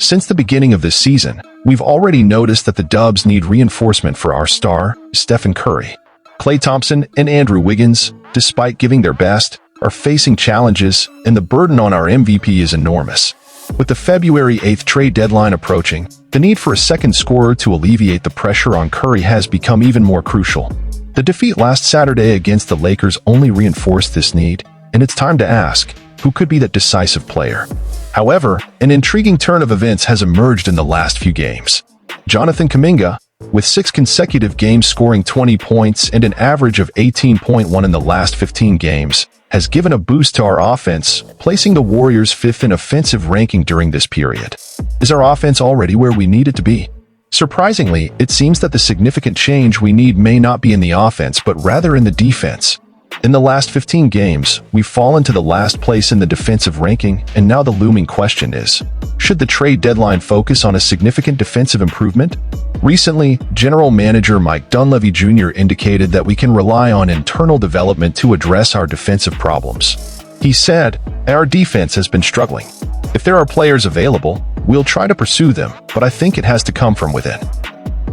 Since the beginning of this season, we've already noticed that the Dubs need reinforcement for our star, Stephen Curry. Klay Thompson and Andrew Wiggins, despite giving their best, are facing challenges, and the burden on our MVP is enormous. With the February 8th trade deadline approaching, the need for a second scorer to alleviate the pressure on Curry has become even more crucial. The defeat last Saturday against the Lakers only reinforced this need, and it's time to ask, who could be that decisive player? However, an intriguing turn of events has emerged in the last few games. Jonathan Kuminga, with 6 consecutive games scoring 20 points and an average of 18.1 in the last 15 games, has given a boost to our offense, placing the Warriors 5th in offensive ranking during this period. Is our offense already where we need it to be? Surprisingly, it seems that the significant change we need may not be in the offense but rather in the defense. In the last 15 games, we've fallen to the last place in the defensive ranking, and now the looming question is, should the trade deadline focus on a significant defensive improvement? Recently, General Manager Mike Dunleavy Jr. indicated that we can rely on internal development to address our defensive problems. He said, "Our defense has been struggling. If there are players available, we'll try to pursue them, but I think it has to come from within."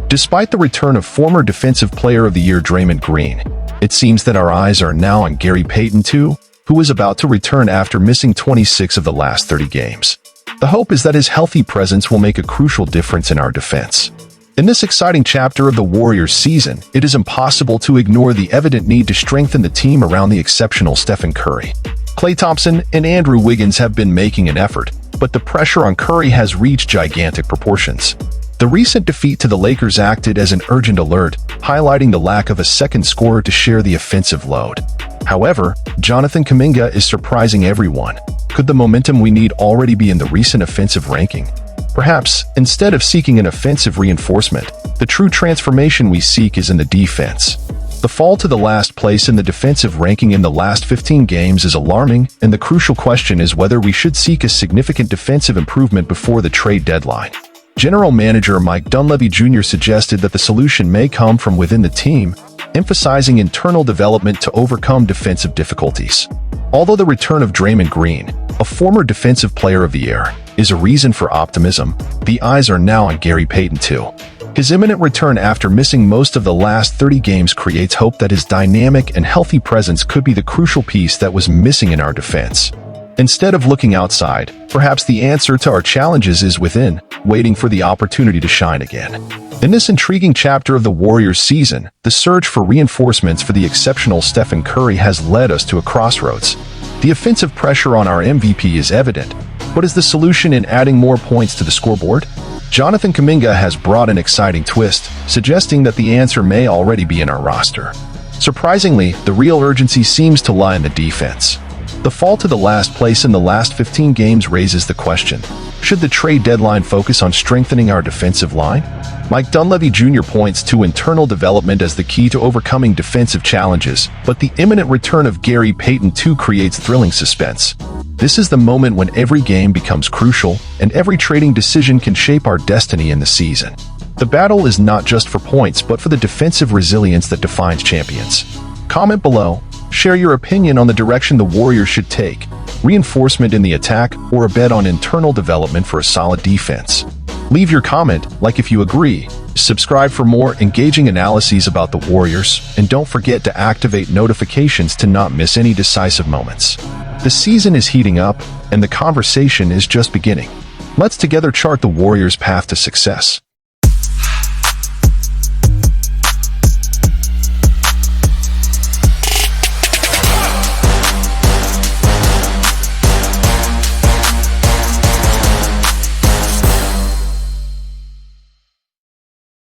Despite the return of former Defensive Player of the Year Draymond Green, it seems that our eyes are now on Gary Payton II, who is about to return after missing 26 of the last 30 games. The hope is that his healthy presence will make a crucial difference in our defense. In this exciting chapter of the Warriors season, it is impossible to ignore the evident need to strengthen the team around the exceptional Stephen Curry. Klay Thompson and Andrew Wiggins have been making an effort, but the pressure on Curry has reached gigantic proportions. The recent defeat to the Lakers acted as an urgent alert, highlighting the lack of a second scorer to share the offensive load. However, Jonathan Kuminga is surprising everyone. Could the momentum we need already be in the recent offensive ranking? Perhaps, instead of seeking an offensive reinforcement, the true transformation we seek is in the defense. The fall to the last place in the defensive ranking in the last 15 games is alarming, and the crucial question is whether we should seek a significant defensive improvement before the trade deadline. General Manager Mike Dunleavy Jr. suggested that the solution may come from within the team, emphasizing internal development to overcome defensive difficulties. Although the return of Draymond Green, a former Defensive Player of the Year, is a reason for optimism, the eyes are now on Gary Payton II. His imminent return after missing most of the last 30 games creates hope that his dynamic and healthy presence could be the crucial piece that was missing in our defense. Instead of looking outside, perhaps the answer to our challenges is within, waiting for the opportunity to shine again. In this intriguing chapter of the Warriors season, the search for reinforcements for the exceptional Stephen Curry has led us to a crossroads. The offensive pressure on our MVP is evident, but is the solution in adding more points to the scoreboard? Jonathan Kuminga has brought an exciting twist, suggesting that the answer may already be in our roster. Surprisingly, the real urgency seems to lie in the defense. The fall to the last place in the last 15 games raises the question, should the trade deadline focus on strengthening our defensive line? Mike Dunleavy Jr. points to internal development as the key to overcoming defensive challenges, but the imminent return of Gary Payton II creates thrilling suspense. This is the moment when every game becomes crucial, and every trading decision can shape our destiny in the season. The battle is not just for points, but for the defensive resilience that defines champions. Comment below. Share your opinion on the direction the Warriors should take, reinforcement in the attack, or a bet on internal development for a solid defense. Leave your comment, like if you agree, subscribe for more engaging analyses about the Warriors, and don't forget to activate notifications to not miss any decisive moments. The season is heating up, and the conversation is just beginning. Let's together chart the Warriors' path to success.